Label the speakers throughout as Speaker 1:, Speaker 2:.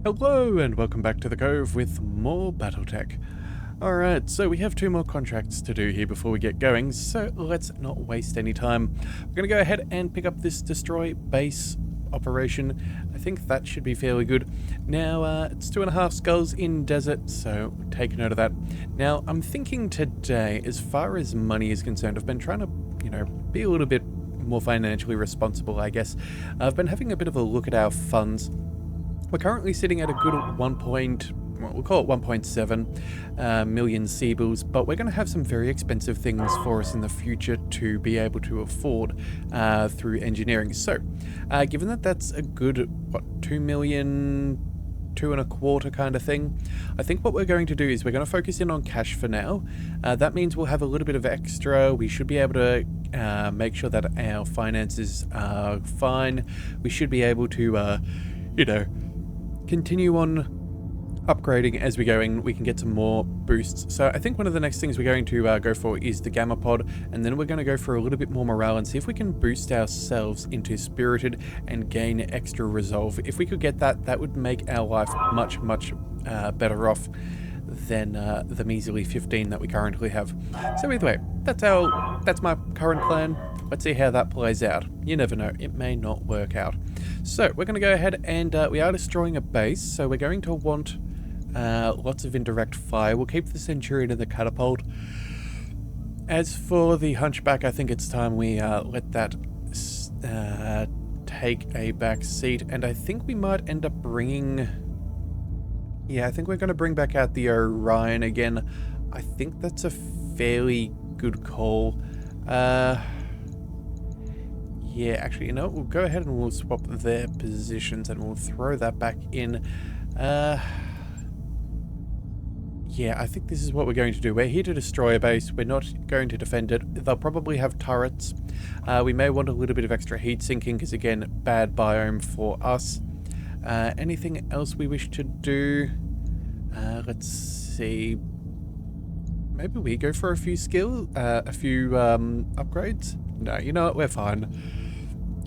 Speaker 1: Hello and welcome back to the Cove with more BattleTech. Alright, so we have 2 more contracts to do here before we get going, so let's not waste any time. We're going to go ahead and pick up this destroy base operation. I think that should be fairly good. Now, it's 2.5 skulls in desert, so take note of that. Now, I'm thinking today, as far as money is concerned, I've been trying to, be a little bit more financially responsible, I guess. I've been having a bit of a look at our funds. We're currently sitting at a good we'll call it 1.7 million Seabills, but we're going to have some very expensive things for us in the future to be able to afford through engineering. So, given that that's a good, 2 million, 2.25 kind of thing, I think what we're going to do is we're going to focus in on cash for now. That means we'll have a little bit of extra. We should be able to make sure that our finances are fine. We should be able to, continue on upgrading as we're going. We can get some more boosts. So I think one of the next things we're going to go for is the Gamma Pod, and then we're going to go for a little bit more morale and see if we can boost ourselves into Spirited and gain extra resolve. If we could get that, that would make our life much better off than the measly 15 that we currently have. So either way, that's my current plan. Let's see how that plays out. You never know, it may not work out. So we're going to go ahead and we are destroying a base, so we're going to want lots of indirect fire. We'll keep the Centurion and the catapult. As for the Hunchback, I think it's time we let that take a back seat, and I think we might end up bringing... Yeah, I think we're going to bring back out the Orion again. I think that's a fairly good call. Yeah, actually, we'll go ahead and we'll swap their positions and we'll throw that back in. Yeah, I think this is what we're going to do. We're here to destroy a base. We're not going to defend it. They'll probably have turrets. We may want a little bit of extra heat sinking because, again, bad biome for us. Anything else we wish to do? Let's see. Maybe we go for a few upgrades? No, you know what? We're fine.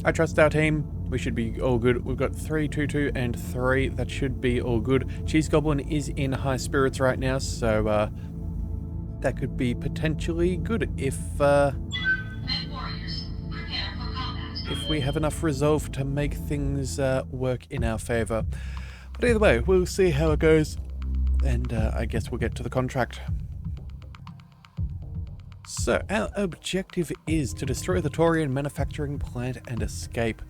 Speaker 1: I trust our team. We should be all good. We've got 3, 2, 2, and 3. That should be all good. Cheese Goblin is in high spirits right now, so that could be potentially good if we have enough resolve to make things work in our favor. But either way, we'll see how it goes, and I guess we'll get to the contract. So, our objective is to destroy the Taurian manufacturing plant and escape.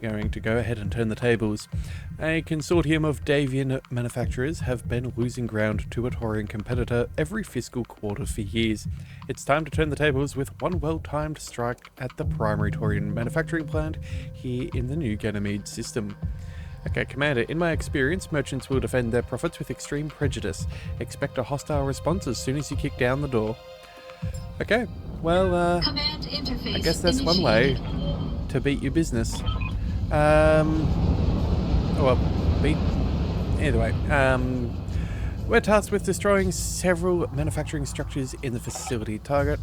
Speaker 1: We're going to go ahead and turn the tables. A consortium of Davian manufacturers have been losing ground to a Taurian competitor every fiscal quarter for years. It's time to turn the tables with one well-timed strike at the primary Taurian manufacturing plant here in the new Ganymede system. Okay, Commander, in my experience, merchants will defend their profits with extreme prejudice. Expect a hostile response as soon as you kick down the door. Okay, well, I guess that's one way to beat your business. Either way, we're tasked with destroying several manufacturing structures in the facility. Target,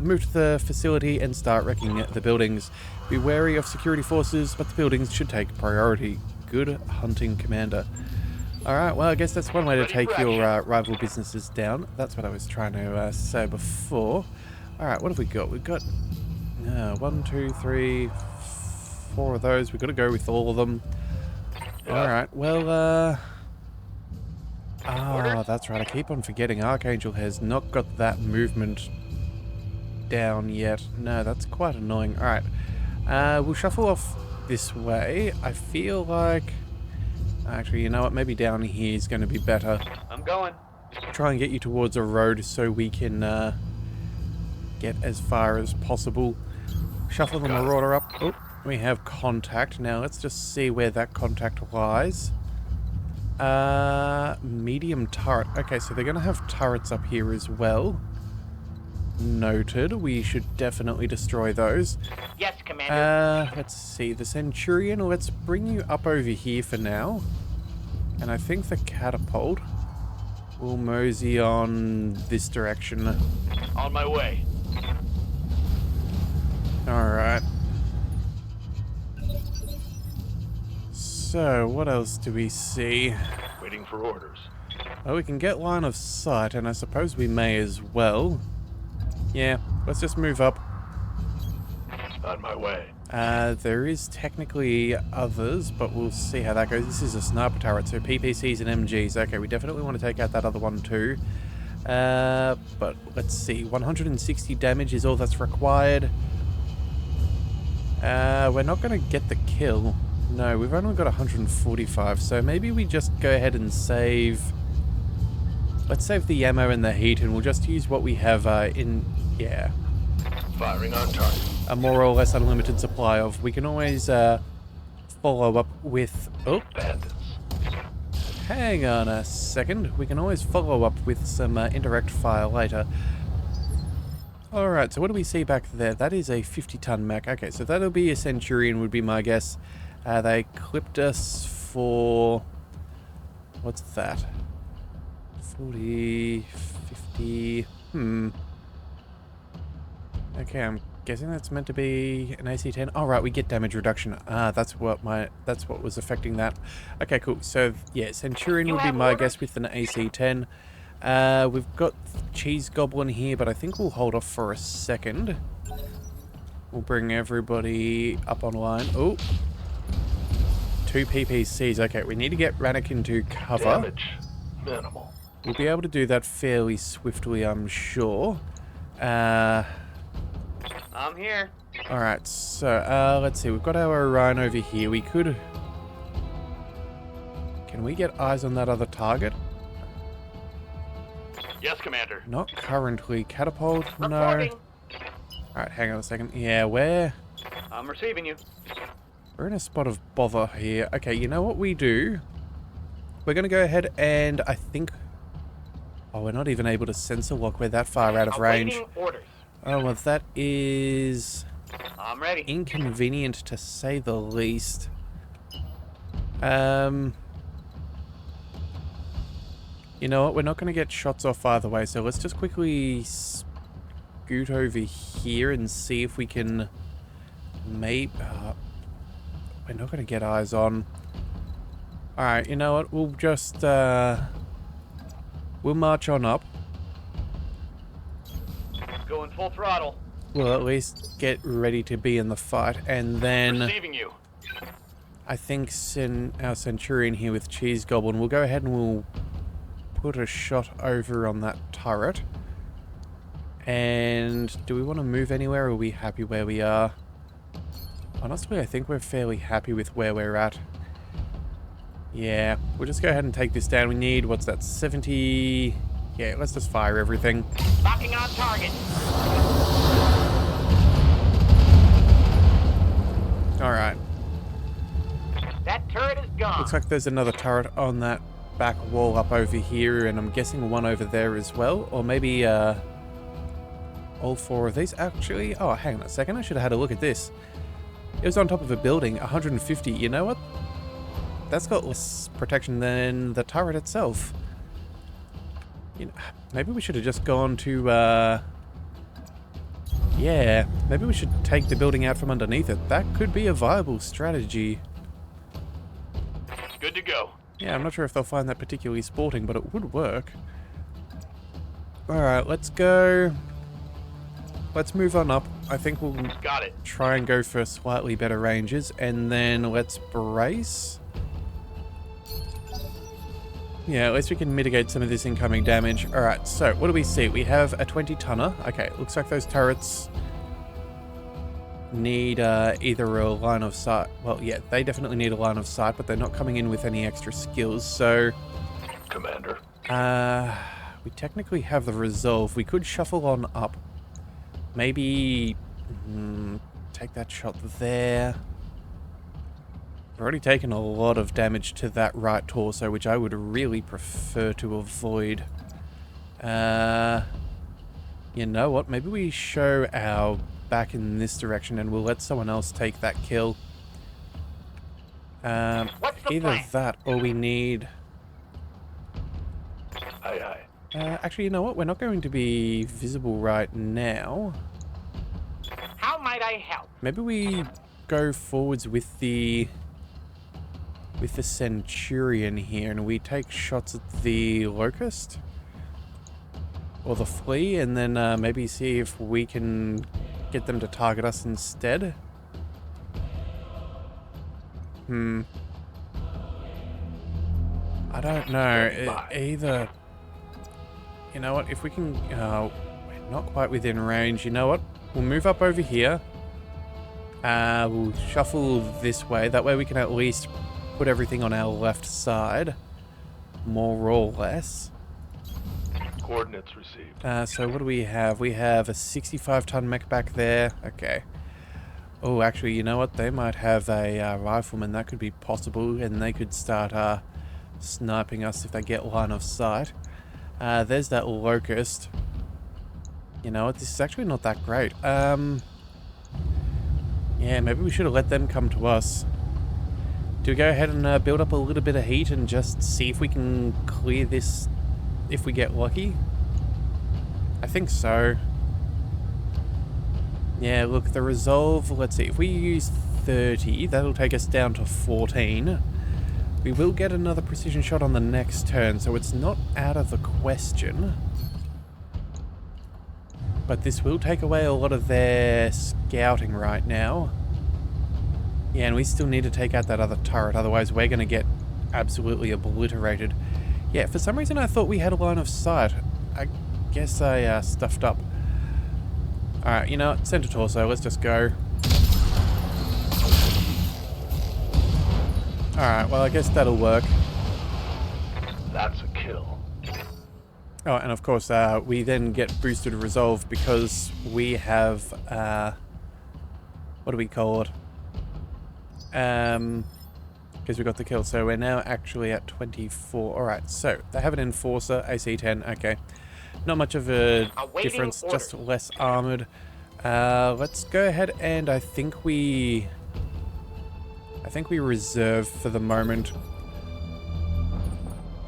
Speaker 1: move to the facility and start wrecking the buildings. Be wary of security forces, but the buildings should take priority. Good hunting, Commander. Alright, well, I guess that's one way to take your rival businesses down. That's what I was trying to say before. Alright, what have we got? We've got 1, 2, 3, 4 of those. We've got to go with all of them. Alright, well, that's right. I keep on forgetting Archangel has not got that movement down yet. No, that's quite annoying. Alright, we'll shuffle off this way. I feel like... Actually, you know what? Maybe down here is going to be better.
Speaker 2: I'm going.
Speaker 1: Try and get you towards a road so we can get as far as possible. Shuffle the Marauder up. Oh, we have contact. Now, let's just see where that contact lies. Medium turret. Okay, so they're going to have turrets up here as well. Noted. We should definitely destroy those.
Speaker 2: Yes, Commander.
Speaker 1: Let's see. The Centurion, let's bring you up over here for now. And I think the catapult will mosey on this direction.
Speaker 2: On my way.
Speaker 1: Alright. so what else do we see?
Speaker 2: Waiting for orders.
Speaker 1: Well, we can get line of sight, and I suppose we may as well. Yeah, let's just move up.
Speaker 2: On my way.
Speaker 1: There is technically others, but we'll see how that goes. This is a sniper turret, so PPCs and MGs. Okay, we definitely want to take out that other one too. But let's see. 160 damage is all that's required. We're not going to get the kill. No, we've only got 145, so maybe we just go ahead and save... Let's save the ammo and the heat, and we'll just use what we have in... Yeah.
Speaker 2: Firing on target.
Speaker 1: A more or less unlimited supply of. We can always follow up with... Oh,
Speaker 2: Bandits.
Speaker 1: hang on a second. We can always follow up with some indirect fire later. Alright, so what do we see back there? That is a 50-ton mech. Okay, so that'll be a Centurion would be my guess. They clipped us for... What's that? 40... 50... Okay, I'm guessing that's meant to be an AC-10. Oh, right, we get damage reduction. Ah, that's what was affecting that. Okay, cool. So, yeah, Centurion would be my guess with an AC-10. We've got Cheese Goblin here, but I think we'll hold off for a second. We'll bring everybody up online. Oh, 2 PPCs. Okay, we need to get Rannick into cover.
Speaker 2: Damage minimal.
Speaker 1: We'll be able to do that fairly swiftly, I'm sure.
Speaker 2: I'm here.
Speaker 1: Alright, so, let's see. We've got our Orion over here. We could... Can we get eyes on that other target?
Speaker 2: Yes, Commander.
Speaker 1: Not currently. Catapult? No.
Speaker 2: Reporting.
Speaker 1: Alright, hang on a second. Yeah, we're
Speaker 2: I'm receiving you.
Speaker 1: in a spot of bother here. Okay, you know what we do? We're going to go ahead and I think... Oh, we're not even able to sensor lock. We're that far out of range.
Speaker 2: Awaiting orders.
Speaker 1: Oh, well, that is...
Speaker 2: I'm ready.
Speaker 1: inconvenient to say the least. You know what? We're not going to get shots off either way, so let's just quickly scoot over here and see if we can... Maybe... we're not going to get eyes on. Alright, you know what? We'll just... we'll march on up.
Speaker 2: Going full throttle.
Speaker 1: We'll at least get ready to be in the fight, and then...
Speaker 2: Receiving you.
Speaker 1: I think our Centurion here with Cheese Goblin, we'll go ahead and we'll put a shot over on that turret. And do we want to move anywhere, or are we happy where we are? Honestly, I think we're fairly happy with where we're at. Yeah, we'll just go ahead and take this down. We need, what's that, 70... Yeah, let's just fire everything.
Speaker 2: Locking on target.
Speaker 1: Alright.
Speaker 2: That turret is gone.
Speaker 1: Looks like there's another turret on that back wall up over here, and I'm guessing one over there as well. Or maybe, all 4 of these. Actually, oh, hang on a second. I should have had a look at this. It was on top of a building, 150. You know what? That's got less protection than the turret itself. You know, maybe we should have just gone to, yeah, maybe we should take the building out from underneath it. That could be a viable strategy.
Speaker 2: Good to go.
Speaker 1: Yeah, I'm not sure if they'll find that particularly sporting, but it would work. Alright, let's go. Let's move on up. I think we'll
Speaker 2: Got it.
Speaker 1: try and go for slightly better ranges, and then let's brace. Yeah, at least we can mitigate some of this incoming damage. Alright, so what do we see? We have a 20-tonner. Okay, looks like those turrets need either a line of sight. Well, yeah, they definitely need a line of sight, but they're not coming in with any extra skills, so...
Speaker 2: Commander.
Speaker 1: We technically have the resolve. We could shuffle on up. Maybe... take that shot there. I've already taken a lot of damage to that right torso, which I would really prefer to avoid. You know what? Maybe we show our back in this direction and we'll let someone else take that kill. Either that or we need...
Speaker 2: Aye, aye.
Speaker 1: Actually, you know what? We're not going to be visible right now.
Speaker 2: How might I help?
Speaker 1: Maybe we go forwards with the... with the Centurion here, and we take shots at the Locust or the Flea, and then maybe see if we can get them to target us instead. I don't know. Either, you know what? If we can, we're not quite within range. You know what? We'll move up over here. We'll shuffle this way. That way we can at least put everything on our left side, more or less.
Speaker 2: Coordinates received.
Speaker 1: So what do we have? We have a 65-ton mech back there. Okay. Oh, actually, you know what? They might have a rifleman. That could be possible, and they could start sniping us if they get line of sight. There's that Locust. You know what? This is actually not that great. Yeah, maybe we should have let them come to us. Do we go ahead and build up a little bit of heat and just see if we can clear this if we get lucky? I think so. Yeah, look, the resolve, let's see, if we use 30, that'll take us down to 14. We will get another precision shot on the next turn, so it's not out of the question. But this will take away a lot of their scouting right now. Yeah, and we still need to take out that other turret, otherwise we're going to get absolutely obliterated. Yeah, for some reason I thought we had a line of sight. I guess I stuffed up. Alright, you know what? Center torso, let's just go. Alright, well I guess that'll work.
Speaker 2: That's a kill.
Speaker 1: Oh, and of course, we then get boosted resolve because we have, what do we call it? Because we got the kill, so we're now actually at 24. Alright, so they have an enforcer, AC 10, okay. Not much of a difference, just less armored. Let's go ahead and I think we reserve for the moment.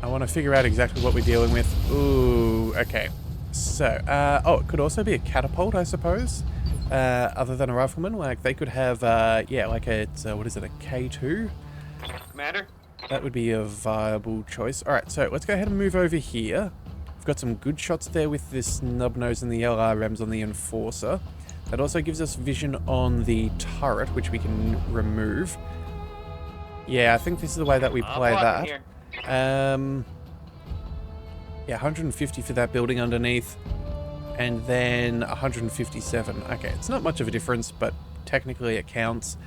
Speaker 1: I want to figure out exactly what we're dealing with. Ooh, okay. So, oh, it could also be a catapult, I suppose. Other than a rifleman, like they could have, yeah, like it's what is it, a K2?
Speaker 2: Commander?
Speaker 1: That would be a viable choice. All right, so let's go ahead and move over here. We've got some good shots there with this snub nose and the LRMs on the enforcer. That also gives us vision on the turret, which we can remove. Yeah, I think this is the way that we play that. Yeah, 150 for that building underneath, and then 157. Okay, it's not much of a difference, but technically it counts.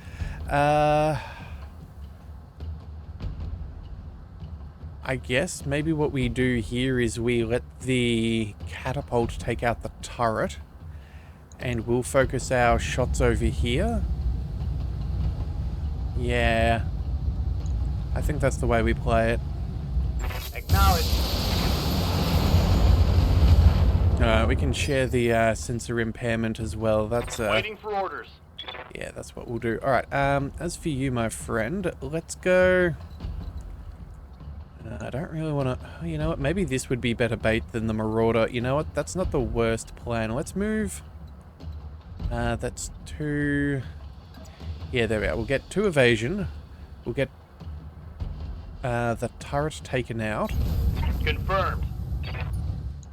Speaker 1: I guess maybe what we do here is we let the catapult take out the turret, and we'll focus our shots over here. Yeah, I think that's the way we play it.
Speaker 2: Acknowledge.
Speaker 1: We can share the sensor impairment as well. That's
Speaker 2: Waiting for orders.
Speaker 1: yeah, that's what we'll do. All right. As for you, my friend, let's go. I don't really want to. You know what? Maybe this would be better bait than the Marauder. You know what? That's not the worst plan. Let's move. That's 2. Yeah, there we are. We'll get 2 evasion. We'll get the turret taken out.
Speaker 2: Confirmed.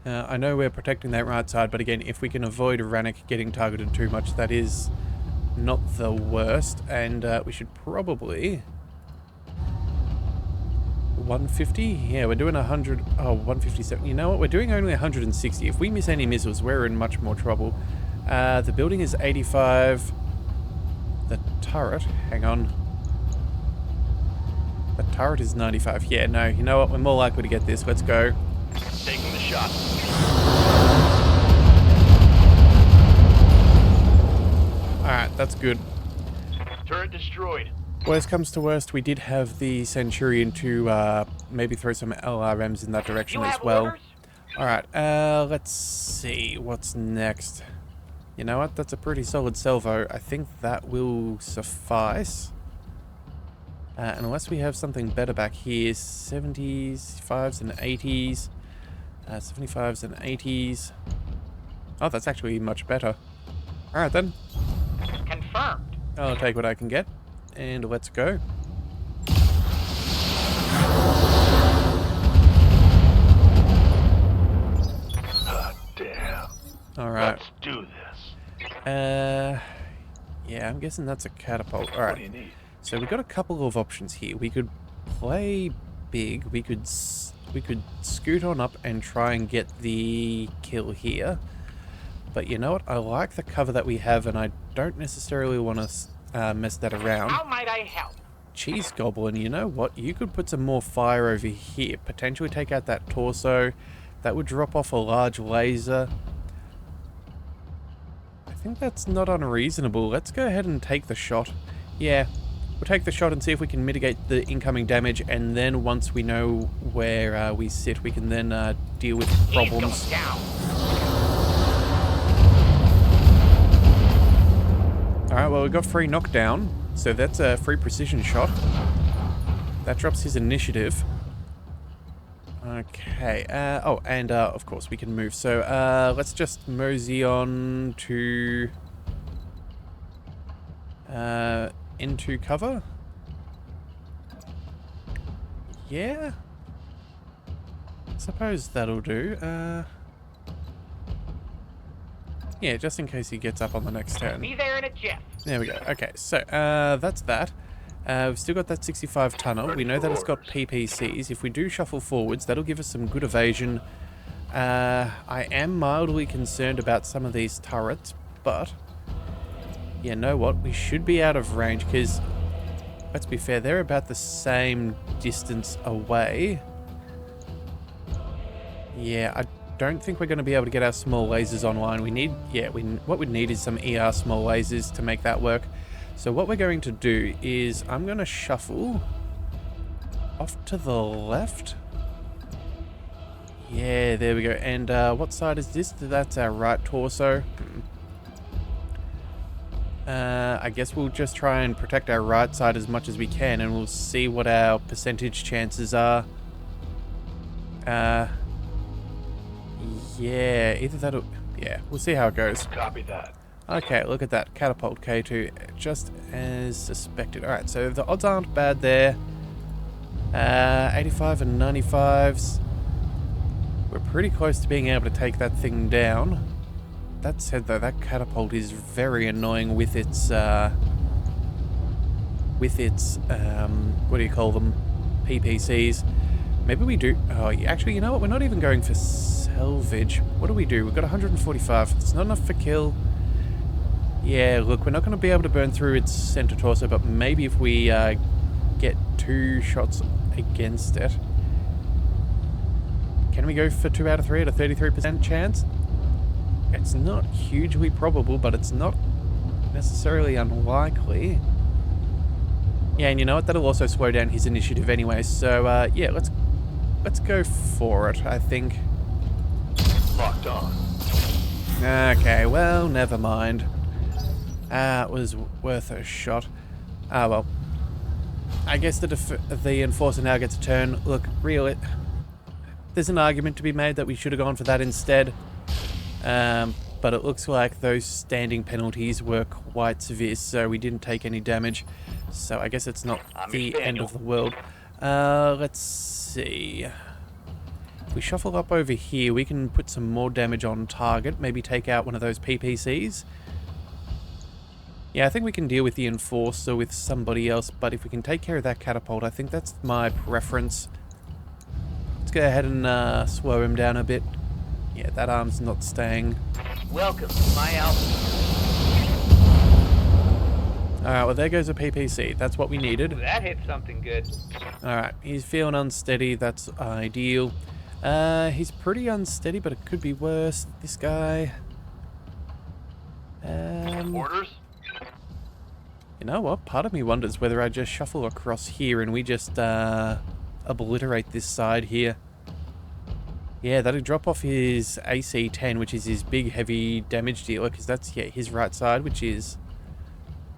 Speaker 1: I know we're protecting that right side, but again, if we can avoid Rannick getting targeted too much, that is not the worst. And we should probably... 150? Yeah, we're doing 100... Oh, 157. You know what? We're doing only 160. If we miss any missiles, we're in much more trouble. The building is 85. The turret... Hang on. The turret is 95. Yeah, no, you know what? We're more likely to get this. Let's go.
Speaker 2: Taking the shot.
Speaker 1: Alright, that's good.
Speaker 2: Turret destroyed.
Speaker 1: Worst comes to worst, we did have the Centurion to maybe throw some LRMs in that direction as well. Alright, let's see what's next. You know what? That's a pretty solid salvo. I think that will suffice. Unless we have something better back here. 70s, 5s and 80s. 75s and 80s. Oh, that's actually much better. Alright then.
Speaker 2: Confirmed.
Speaker 1: I'll take what I can get. And let's go. Yeah, I'm guessing that's a catapult.
Speaker 3: What do
Speaker 1: Alright.
Speaker 3: you need?
Speaker 1: So we've got a couple of options here. We could play big. We could scoot on up and try and get the kill here. But you know what? I like the cover that we have, and I don't necessarily want to mess that around.
Speaker 2: How might I help?
Speaker 1: Cheese Goblin, you know what? You could put some more fire over here. Potentially take out that torso. That would drop off a large laser. I think that's not unreasonable. Let's go ahead and take the shot. Yeah, we'll take the shot and see if we can mitigate the incoming damage, and then once we know where we sit, we can then deal with problems.
Speaker 2: He's going down.
Speaker 1: Alright, well, we got free knockdown, so that's a free precision shot. That drops his initiative. Okay, oh, and of course we can move. So let's just mosey on to into cover. Yeah, suppose that'll do. Yeah, just in case he gets up on the next turn.
Speaker 2: Be there in a jiff.
Speaker 1: There we go. Okay, so that's that. We've still got that 65 tunnel. We know that it's got PPCs. If we do shuffle forwards, that'll give us some good evasion. I am mildly concerned about some of these turrets, but you know what? We should be out of range because, let's be fair, they're about the same distance away. Yeah, I don't think we're going to be able to get our small lasers online. We need, what we need is some ER small lasers to make that work. So what we're going to do is I'm going to shuffle off to the left. Yeah, there we go. And what side is this? That's our right torso. I guess we'll just try and protect our right side as much as we can, and we'll see what our percentage chances are. Yeah, either that or... Yeah, we'll see how it goes.
Speaker 3: Copy that.
Speaker 1: Okay, look at that. Catapult K2, just as suspected. Alright, so the odds aren't bad there. 85 and 95s. We're pretty close to being able to take that thing down. That said, though, that catapult is very annoying with its, what do you call them? PPCs. Maybe we do... Oh, actually, you know what? We're not even going for salvage. What do? We've got 145. It's not enough for kill. Yeah, look, we're not going to be able to burn through its center torso, but maybe if we get 2 shots against it. Can we go for 2 out of 3 at a 33% chance? It's not hugely probable, but it's not necessarily unlikely. Yeah, and you know what? That'll also slow down his initiative anyway. So, yeah, let's go for it, I think.
Speaker 3: Locked on.
Speaker 1: Okay, well, never mind. It was worth a shot. Ah, well. I guess the Enforcer now gets a turn. Look, really, there's an argument to be made that we should have gone for that instead. But it looks like those standing penalties were quite severe, so we didn't take any damage. So I guess it's not the end of the world. Let's see. If we shuffle up over here, we can put some more damage on target. Maybe take out one of those PPCs. Yeah, I think we can deal with the Enforcer with somebody else, but if we can take care of that catapult, I think that's my preference. Let's go ahead and slow him down a bit. Yeah, that arm's not staying.
Speaker 2: Welcome to my altitude.
Speaker 1: Alright, well there goes a PPC. That's what we needed.
Speaker 2: That hit something good.
Speaker 1: Alright, he's feeling unsteady. That's ideal. He's pretty unsteady, but it could be worse. This guy...
Speaker 2: Orders?
Speaker 1: You know what? Part of me wonders whether I just shuffle across here and we just obliterate this side here. Yeah, that'll drop off his AC 10, which is his big heavy damage dealer, because that's, yeah, his right side, which is...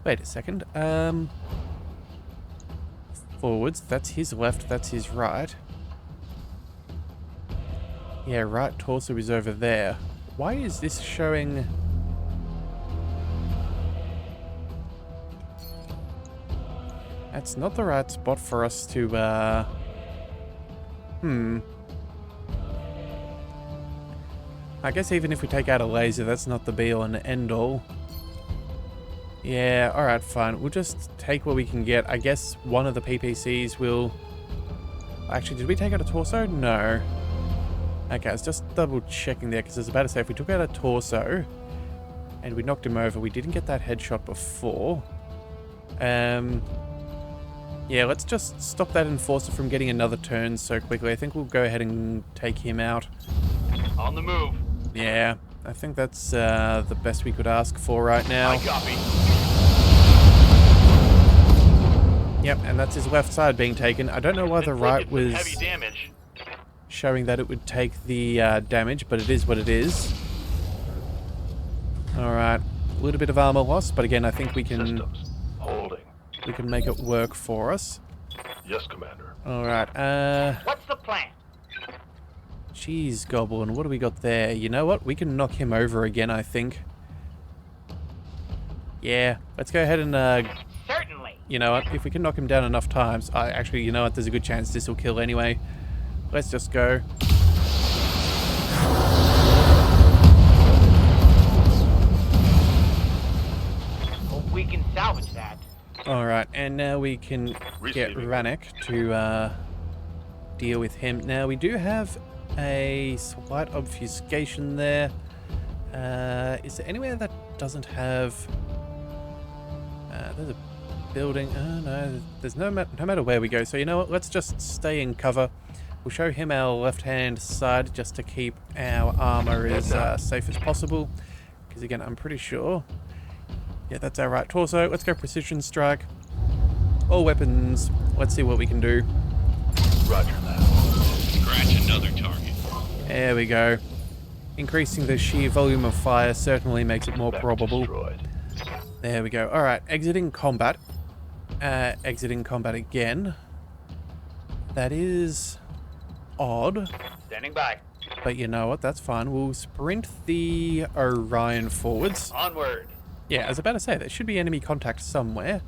Speaker 1: Wait a second. Forwards, that's his left, that's his right. Yeah, right torso is over there. Why is this showing... That's not the right spot for us to, I guess even if we take out a laser, that's not the be-all and end-all. Yeah, alright, fine. We'll just take what we can get. I guess one of the PPCs will... Actually, did we take out a torso? No. Okay, I was just double checking there, because I was about to say, if we took out a torso and we knocked him over, we didn't get that headshot before. Yeah, let's just stop that enforcer from getting another turn so quickly. I think we'll go ahead and take him out.
Speaker 3: On the move.
Speaker 1: Yeah, I think that's the best we could ask for right now.
Speaker 3: I copy.
Speaker 1: Yep, and that's his left side being taken. I don't know why the right
Speaker 3: Inflicted some
Speaker 1: was
Speaker 3: heavy damage.
Speaker 1: showing that it would take the damage, but it is what it is. Alright, a little bit of armor loss, but again, I think we can
Speaker 3: Systems. Holding.
Speaker 1: make it work for us.
Speaker 3: Yes, Commander.
Speaker 1: Alright,
Speaker 2: What's the plan?
Speaker 1: Jeez, Goblin, what do we got there? You know what? We can knock him over again, I think. Yeah, let's go ahead and,
Speaker 2: Certainly.
Speaker 1: you know what? If we can knock him down enough times... actually, you know what? There's a good chance this will kill anyway. Let's just go.
Speaker 2: We can salvage that.
Speaker 1: Alright, and now we can get
Speaker 3: Receiving.
Speaker 1: Rannick to, deal with him. Now, we do have a slight obfuscation there. Is there anywhere that doesn't have... there's a building. Oh, no. There's no matter where we go. So, you know what? Let's just stay in cover. We'll show him our left-hand side just to keep our armor as safe as possible. Because, again, I'm pretty sure... Yeah, that's our right torso. Let's go precision strike. All weapons. Let's see what we can do.
Speaker 3: Roger that.
Speaker 4: Scratch another target.
Speaker 1: There we go. Increasing the sheer volume of fire certainly makes it more
Speaker 3: Mech
Speaker 1: probable.
Speaker 3: destroyed.
Speaker 1: There we go. Alright, exiting combat. Exiting combat again. That is odd.
Speaker 2: Standing by.
Speaker 1: But you know what? That's fine. We'll sprint the Orion forwards.
Speaker 2: Onward.
Speaker 1: Yeah, I was about to say, there should be enemy contact somewhere.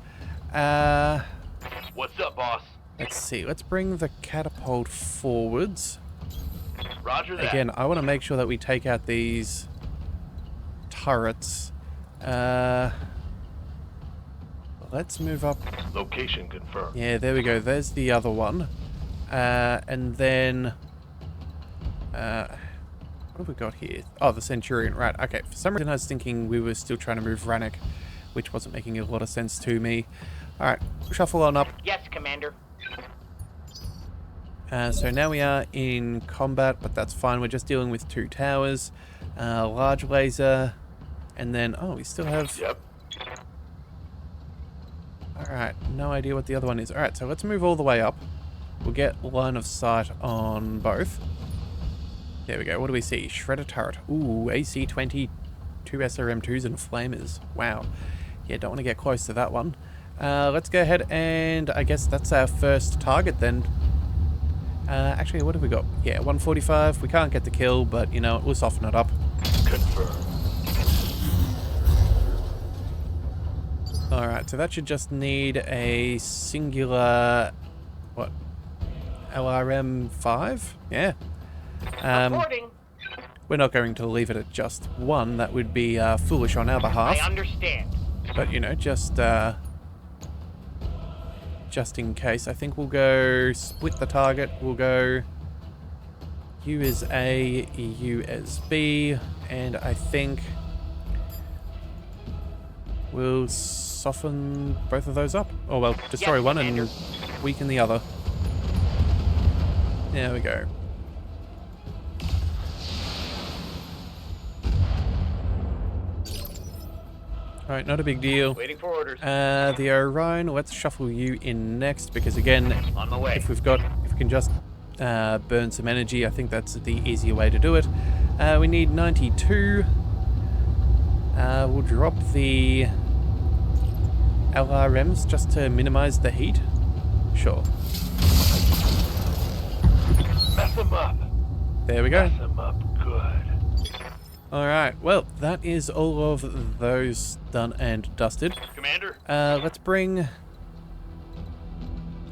Speaker 3: What's up, boss?
Speaker 1: Let's see. Let's bring the catapult forwards.
Speaker 3: Roger that.
Speaker 1: Again, I want to make sure that we take out these turrets. Let's move up.
Speaker 3: Location confirmed.
Speaker 1: Yeah, there we go. There's the other one. And then... what have we got here? Oh, the Centurion. Right, okay. For some reason I was thinking we were still trying to move Rannick, which wasn't making a lot of sense to me. Alright, shuffle on up.
Speaker 2: Yes, Commander.
Speaker 1: So now we are in combat, but that's fine. We're just dealing with 2 towers, large laser, and then... Oh, we still have...
Speaker 3: Yep.
Speaker 1: Alright, no idea what the other one is. Alright, so let's move all the way up. We'll get line of sight on both. There we go. What do we see? Shredder turret. Ooh, AC-20, 2 SRM2s and flamers. Wow. Yeah, don't want to get close to that one. Let's go ahead and I guess that's our first target then. Actually, what have we got? Yeah, 145. We can't get the kill, but you know, we'll soften it up.
Speaker 3: Confirmed.
Speaker 1: Alright, so that should just need a singular... What? LRM-5? Yeah.
Speaker 2: Reporting.
Speaker 1: We're not going to leave it at just 1. That would be foolish on our behalf.
Speaker 2: I understand.
Speaker 1: But, you know, just in case, I think we'll go split the target. We'll go U as A, U as B, and I think we'll soften both of those up. Oh, well, destroy
Speaker 2: Yes,
Speaker 1: one
Speaker 2: Commander.
Speaker 1: and weaken the other. There we go. Alright, not a big deal.
Speaker 2: Waiting for orders.
Speaker 1: The Orion, let's shuffle you in next, because again,
Speaker 2: On my way.
Speaker 1: if we can just burn some energy, I think that's the easier way to do it. We need 92. We'll drop the LRMs just to minimize the heat. Sure.
Speaker 3: Mess them up.
Speaker 1: There we go.
Speaker 3: Mess them up good.
Speaker 1: Alright, well, that is all of those done and dusted.
Speaker 3: Commander?
Speaker 1: Let's bring...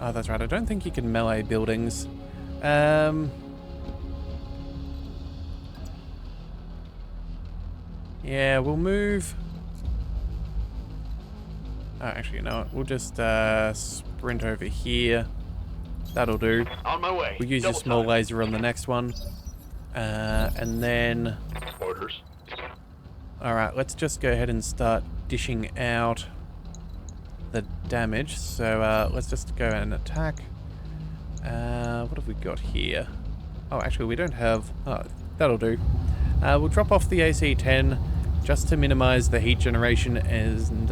Speaker 1: Oh, that's right. I don't think you can melee buildings. Yeah, we'll move... Oh, actually, you know what? We'll just sprint over here. That'll do.
Speaker 3: On my way.
Speaker 1: We'll use your
Speaker 3: Double
Speaker 1: small
Speaker 3: time.
Speaker 1: laser on the next one. And then...
Speaker 3: Orders.
Speaker 1: Alright, let's just go ahead and start dishing out the damage. So let's just go and attack. What have we got here? Oh, actually, we don't have... Oh, that'll do. We'll drop off the AC-10 just to minimize the heat generation, and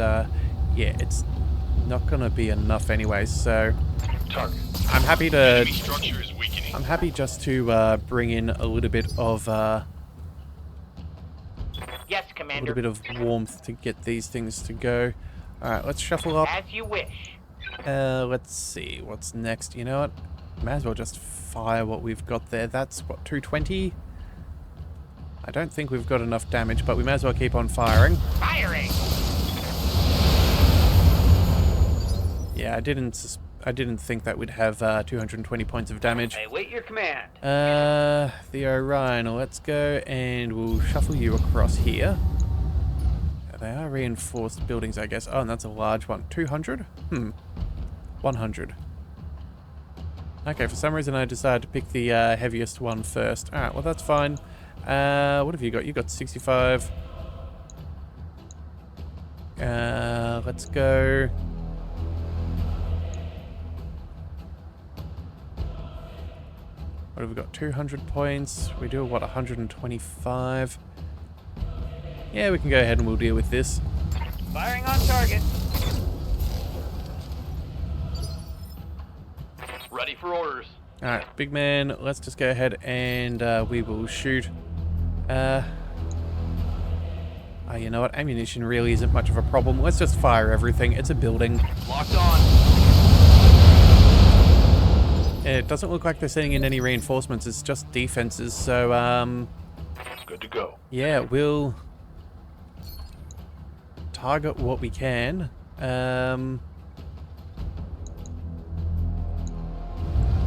Speaker 1: yeah, it's not gonna be enough anyway, so
Speaker 3: Target.
Speaker 1: I'm happy to...
Speaker 4: Enemy structure is weakening.
Speaker 1: I'm happy just to bring in a little bit of
Speaker 2: Yes,
Speaker 1: a
Speaker 2: Commander.
Speaker 1: little bit of warmth to get these things to go. Alright, let's shuffle up.
Speaker 2: As you wish.
Speaker 1: Let's see, what's next? You know what? May as well just fire what we've got there. That's, what, 220? I don't think we've got enough damage, but we may as well keep on firing.
Speaker 2: Firing.
Speaker 1: Yeah, I didn't think that we'd have 220 points of damage.
Speaker 2: I await your command.
Speaker 1: The Orion, let's go and we'll shuffle you across here. They are reinforced buildings, I guess. Oh, and that's a large one. 200? 100. Okay, for some reason I decided to pick the heaviest one first. Alright, well that's fine. What have you got? You got 65. Let's go. What have we got? 200 points. We do, what, 125? Yeah, we can go ahead and we'll deal with this.
Speaker 2: Firing on target.
Speaker 3: Ready for orders.
Speaker 1: Alright, big man, let's just go ahead and we will shoot. Oh, you know what? Ammunition really isn't much of a problem. Let's just fire everything. It's a building.
Speaker 3: Locked on.
Speaker 1: It doesn't look like they're sending in any reinforcements. It's just defenses. So,
Speaker 3: Good to go.
Speaker 1: yeah, we'll target what we can. Yeah,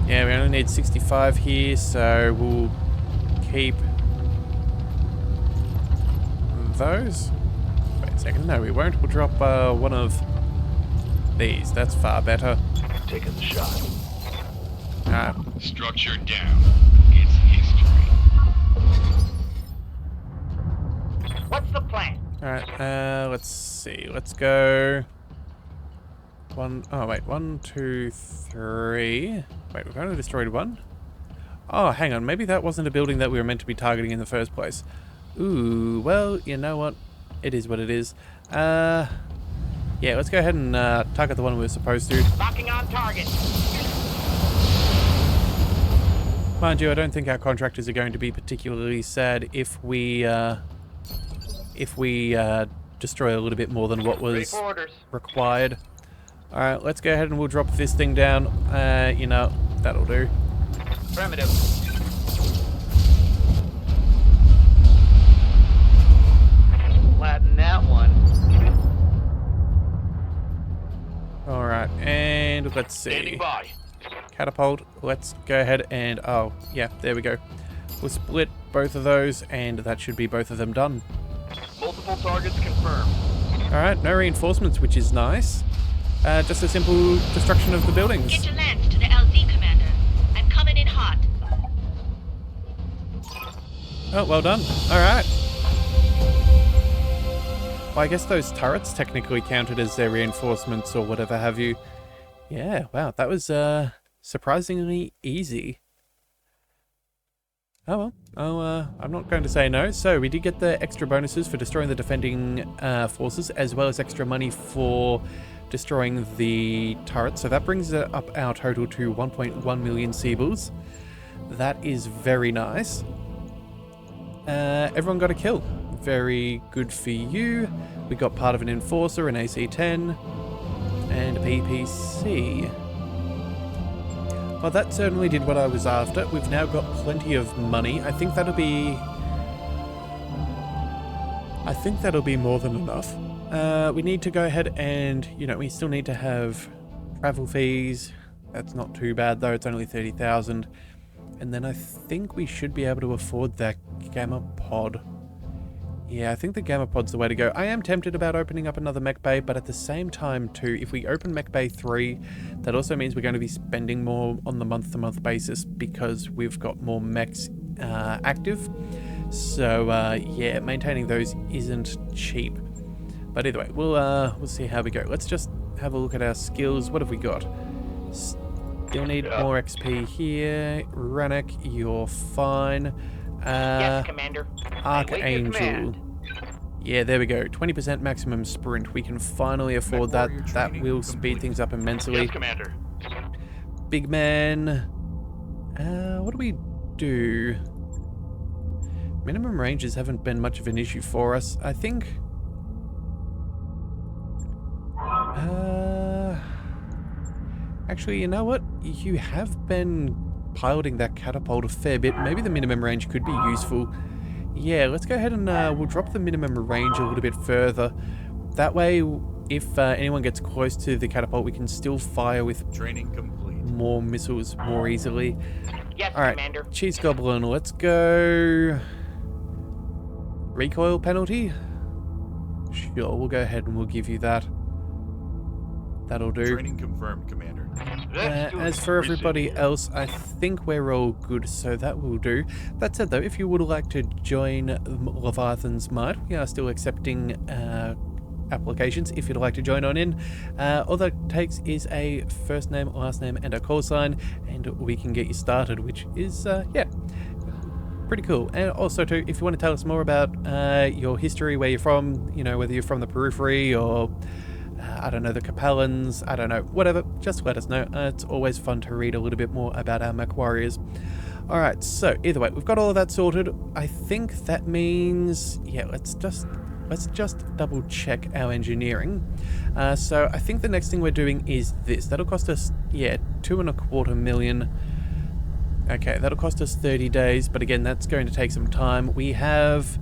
Speaker 1: we only need 65 here, so we'll keep those. Wait a second, no we won't. We'll drop one of these. That's far better.
Speaker 3: Taking the shot.
Speaker 1: Alright,
Speaker 4: Structure down. It's history.
Speaker 2: What's the plan?
Speaker 1: alright, let's see. Let's go. One, two, three. Wait, we've only destroyed one? Oh, hang on. Maybe that wasn't a building that we were meant to be targeting in the first place. Ooh, well, you know what? It is what it is. Yeah, let's go ahead and target the one we were supposed to.
Speaker 2: Locking on target.
Speaker 1: Mind you, I don't think our contractors are going to be particularly sad if we destroy a little bit more than what
Speaker 2: Ready
Speaker 1: was
Speaker 2: for orders.
Speaker 1: required. Alright, let's go ahead and we'll drop this thing down. You know, that'll do.
Speaker 2: Primitive. Flatten that one.
Speaker 1: Alright, and let's see.
Speaker 3: Standing by.
Speaker 1: Catapult, let's go ahead and... Oh, yeah, there we go. We'll split both of those, and that should be both of them done.
Speaker 3: Multiple targets confirmed.
Speaker 1: Alright, no reinforcements, which is nice. Just a simple destruction of the buildings.
Speaker 5: Get your lance to the LZ, Commander. I'm coming in hot.
Speaker 1: Oh, well done. Alright. Well, I guess those turrets technically counted as their reinforcements or whatever have you. Yeah, wow, that was surprisingly easy. Oh well, I'm not going to say no. So we did get the extra bonuses for destroying the defending forces, as well as extra money for destroying the turret. So that brings up our total to 1.1 million Seabills. That is very nice. Everyone got a kill. Very good for you. We got part of an Enforcer, an AC-10, and a PPC. Well, that certainly did what I was after. We've now got plenty of money. I think that'll be more than enough. We need to go ahead and, you know, we still need to have travel fees. That's not too bad though, it's only 30,000. And then I think we should be able to afford that gamma pod. Yeah, I think the Gamma Pod's the way to go. I am tempted about opening up another mech bay, but at the same time too, if we open mech bay 3, that also means we're going to be spending more on the month-to-month basis because we've got more mechs active. So yeah, maintaining those isn't cheap. But either way, we'll see how we go. Let's just have a look at our skills. What have we got? Still need more XP here. Ranek, you're fine.
Speaker 2: Yes, Commander.
Speaker 1: Archangel. Yeah, there we go. 20% maximum sprint. We can finally afford that. That will speed things up immensely.
Speaker 3: Yes, Commander.
Speaker 1: Big man. What do we do? Minimum ranges haven't been much of an issue for us. I think... actually, you know what? You have been piloting that catapult a fair bit. Maybe the minimum range could be useful. Yeah, let's go ahead and we'll drop the minimum range a little bit further. That way, if anyone gets close to the catapult, we can still fire with
Speaker 6: Training complete.
Speaker 1: more missiles more easily.
Speaker 2: Yes,
Speaker 1: All right,
Speaker 2: Commander.
Speaker 1: Cheese Goblin, let's go. Recoil penalty? Sure, we'll go ahead and we'll give you that. That'll do.
Speaker 6: Training confirmed, Commander.
Speaker 1: As for everybody else, I think we're all good, so that will do. That said though, if you would like to join Leviathan's Might, we are still accepting applications if you'd like to join on in. All that takes is a first name, last name, and a call sign, and we can get you started, which is, yeah, pretty cool. And also too, if you want to tell us more about your history, where you're from, you know, whether you're from the periphery or I don't know, the Capellans, I don't know, whatever, just let us know. It's always fun to read a little bit more about our MechWarriors. Alright, so either way, we've got all of that sorted. I think that means, yeah, let's just double check our engineering. So I think the next thing we're doing is this. That'll cost us, yeah, 2.25 million. Okay, that'll cost us 30 days, but again, that's going to take some time. We have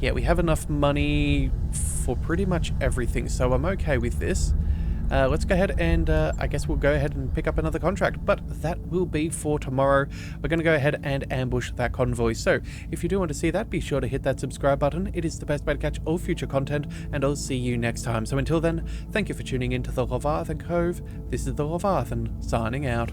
Speaker 1: enough money for pretty much everything, so I'm okay with this. Let's go ahead and I guess we'll go ahead and pick up another contract, but that will be for tomorrow. We're going to go ahead and ambush that convoy. So if you do want to see that, be sure to hit that subscribe button. It is the best way to catch all future content, and I'll see you next time. So until then, thank you for tuning in to the Leviathan Cove. This is the Leviathan signing out.